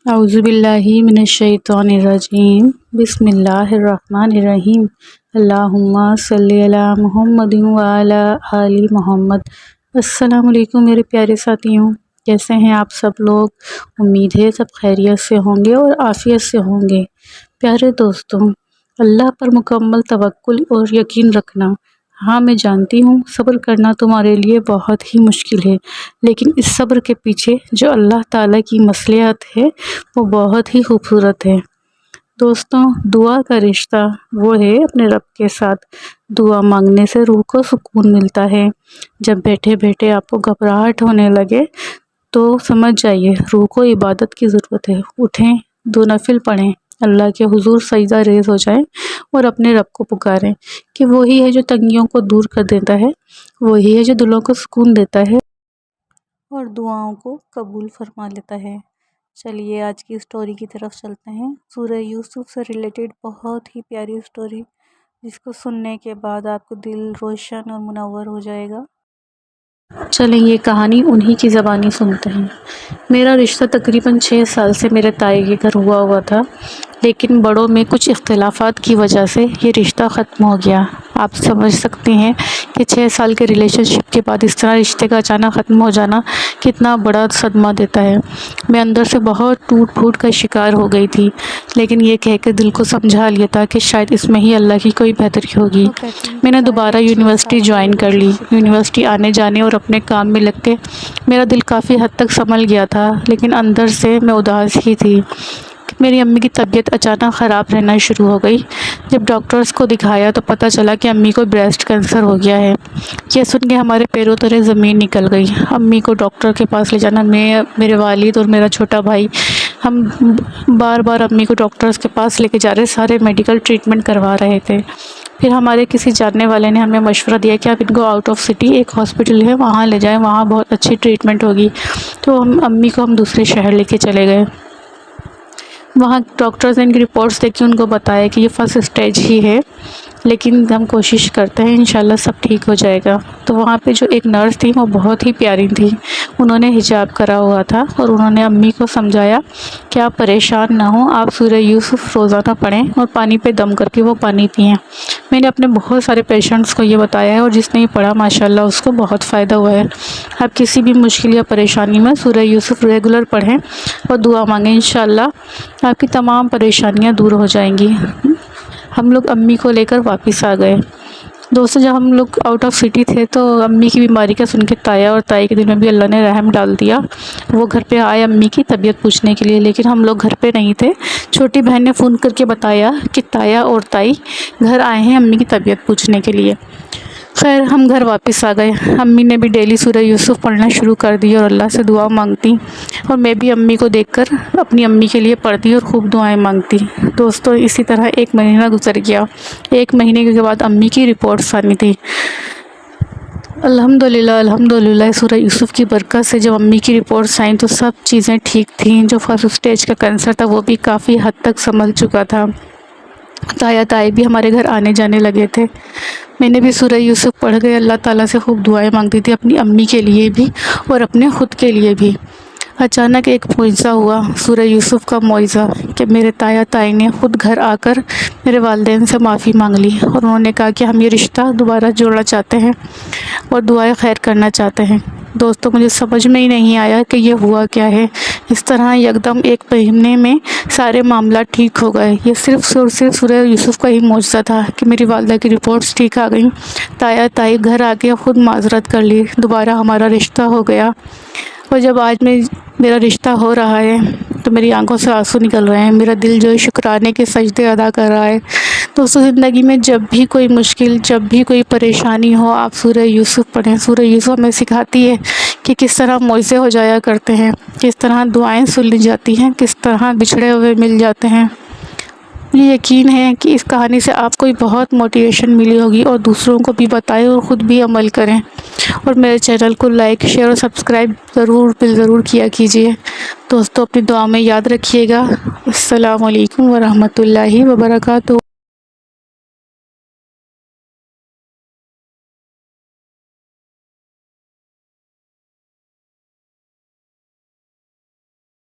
اعوذ باللہ من الشیطان الرجیم بسم اللہ الرحمن الرحیم اللہم صلی علی محمد وعلی آل محمد۔ السلام علیکم میرے پیارے ساتھیوں، کیسے ہیں آپ سب لوگ؟ امید ہے سب خیریت سے ہوں گے اور عافیت سے ہوں گے۔ پیارے دوستوں، اللہ پر مکمل توکل اور یقین رکھنا۔ ہاں، میں جانتی ہوں صبر کرنا تمہارے لیے بہت ہی مشکل ہے، لیکن اس صبر کے پیچھے جو اللہ تعالیٰ کی مصلحت ہے وہ بہت ہی خوبصورت ہے۔ دوستوں، دعا کا رشتہ وہ ہے اپنے رب کے ساتھ۔ دعا مانگنے سے روح کو سکون ملتا ہے۔ جب بیٹھے بیٹھے آپ کو گھبراہٹ ہونے لگے تو سمجھ جائیے روح کو عبادت کی ضرورت ہے۔ اٹھیں، 2 نفل پڑھیں، اللہ کے حضور سجدہ ریز ہو جائیں اور اپنے رب کو پکاریں کہ وہی ہے جو تنگیوں کو دور کر دیتا ہے، وہی ہے جو دلوں کو سکون دیتا ہے اور دعاؤں کو قبول فرما لیتا ہے۔ چلیے آج کی اسٹوری کی طرف چلتے ہیں۔ سورہ یوسف سے ریلیٹڈ بہت ہی پیاری اسٹوری، جس کو سننے کے بعد آپ کو دل روشن اور منور ہو جائے گا۔ چلیں یہ کہانی انہی کی زبانی سنتے ہیں۔ میرا رشتہ تقریباً 6 سال سے میرے تائی کے گھر ہوا تھا، لیکن بڑوں میں کچھ اختلافات کی وجہ سے یہ رشتہ ختم ہو گیا۔ آپ سمجھ سکتے ہیں کہ 6 سال کے ریلیشن شپ کے بعد اس طرح رشتے کا اچانک ختم ہو جانا کتنا بڑا صدمہ دیتا ہے۔ میں اندر سے بہت ٹوٹ پھوٹ کا شکار ہو گئی تھی، لیکن یہ کہہ کے دل کو سمجھا لیا تھا کہ شاید اس میں ہی اللہ کی کوئی بہتری ہوگی۔ میں نے دوبارہ یونیورسٹی جوائن کر لی۔ یونیورسٹی آنے جانے اور اپنے کام میں لگ کے میرا دل کافی حد تک سنبھل گیا تھا، لیکن اندر سے میں اداس ہی تھی۔ میری امی کی طبیعت اچانک خراب رہنا شروع ہو گئی۔ جب ڈاکٹرز کو دکھایا تو پتہ چلا کہ امی کو بریسٹ کینسر ہو گیا ہے۔ یہ سن کے ہمارے پیروں تلے زمین نکل گئی۔ امی کو ڈاکٹر کے پاس لے جانا، میں، میرے والد اور میرا چھوٹا بھائی، ہم بار بار امی کو ڈاکٹرز کے پاس لے کے جا رہے، سارے میڈیکل ٹریٹمنٹ کروا رہے تھے۔ پھر ہمارے کسی جاننے والے نے ہمیں مشورہ دیا کہ آپ ان کو آؤٹ آف سٹی ایک ہاسپٹل ہے وہاں لے جائیں، وہاں بہت اچھی ٹریٹمنٹ ہوگی۔ تو امی کو ہم دوسرے شہر لے کے چلے گئے۔ وہاں ڈاکٹرز نے ان کی رپورٹس دیکھی، ان کو بتایا کہ یہ 1st اسٹیج ہی ہے، لیکن ہم کوشش کرتے ہیں انشاءاللہ سب ٹھیک ہو جائے گا۔ تو وہاں پہ جو ایک نرس تھی وہ بہت ہی پیاری تھی، انہوں نے حجاب کرا ہوا تھا اور انہوں نے امی کو سمجھایا کہ آپ پریشان نہ ہوں، آپ سورہ یوسف روزانہ پڑھیں اور پانی پہ دم کر کے وہ پانی پئیں۔ میں نے اپنے بہت سارے پیشنٹس کو یہ بتایا ہے اور جس نے یہ پڑھا ماشاءاللہ اس کو بہت فائدہ ہوا ہے۔ آپ کسی بھی مشکل یا پریشانی میں سورہ یوسف ریگولر پڑھیں اور دعا مانگیں، انشاءاللہ آپ کی تمام پریشانیاں دور ہو جائیں گی۔ ہم لوگ امی کو لے کر واپس آ گئے۔ دوستوں، جب ہم لوگ آؤٹ آف سٹی تھے تو امی کی بیماری کا سن کے تایا اور تائی کے دل میں بھی اللہ نے رحم ڈال دیا۔ وہ گھر پہ آئے امی کی طبیعت پوچھنے کے لیے، لیکن ہم لوگ گھر پہ نہیں تھے۔ چھوٹی بہن نے فون کر کے بتایا کہ تایا اور تائی گھر آئے ہیں امی کی طبیعت پوچھنے کے لیے۔ خیر ہم گھر واپس آ گئے۔ امی نے بھی ڈیلی سورہ یوسف پڑھنا شروع کر دی اور اللہ سے دعا مانگتی، اور میں بھی امی کو دیکھ کر اپنی امی کے لیے پڑھتی اور خوب دعائیں مانگتی۔ دوستوں، اسی طرح 1 مہینہ گزر گیا۔ 1 مہینے کے بعد امی کی رپورٹس آنی تھی۔ الحمدللہ سورہ یوسف کی برکت سے جب امی کی رپورٹس آئیں تو سب چیزیں ٹھیک تھیں۔ جو 1st اسٹیج کا کینسر تھا وہ بھی کافی حد تک سنبھل چکا تھا۔ تایا تائی بھی ہمارے گھر آنے جانے لگے تھے۔ میں نے بھی سورہ یوسف پڑھ کے اللہ تعالیٰ سے خوب دعائیں مانگتی تھی، اپنی امی کے لیے بھی اور اپنے خود کے لیے بھی۔ اچانک ایک معجزہ ہوا، سورہ یوسف کا معجزہ، کہ میرے تایا تائی نے خود گھر آ کر میرے والدین سے معافی مانگ لی اور انہوں نے کہا کہ ہم یہ رشتہ دوبارہ جوڑنا چاہتے ہیں اور دعائیں خیر کرنا چاہتے ہیں۔ دوستوں، مجھے سمجھ میں ہی نہیں آیا کہ یہ ہوا کیا ہے۔ اس طرح یکدم 1 مہینے میں سارے معاملات ٹھیک ہو گئے۔ یہ صرف سورہ یوسف کا ہی معجزہ تھا کہ میری والدہ کی رپورٹس ٹھیک آ گئیں۔ تایا تائی گھر آ کے خود معذرت کر لی، دوبارہ ہمارا رشتہ ہو گیا۔ اور جب آج میرا رشتہ ہو رہا ہے تو میری آنکھوں سے آنسو نکل رہے ہیں، میرا دل جو ہے شکرانے کے سجدے ادا کر رہا ہے۔ دوستوں، زندگی میں جب بھی کوئی مشکل، جب بھی کوئی پریشانی ہو، آپ سورہ یوسف پڑھیں۔ سورہ یوسف ہمیں سکھاتی ہے کہ کس طرح معجزے ہو جایا کرتے ہیں، کس طرح دعائیں سن لی جاتی ہیں، کس طرح بچھڑے ہوئے مل جاتے ہیں۔ مجھے یقین ہے کہ اس کہانی سے آپ کو بہت موٹیویشن ملی ہوگی، اور دوسروں کو بھی بتائیں اور خود بھی عمل کریں۔ اور میرے چینل کو لائک، شیئر اور سبسکرائب ضرور کیا کیجیے۔ دوستوں، اپنی دعا میں یاد رکھیے گا۔ السلام علیکم ورحمۃ اللہ وبرکاتہ۔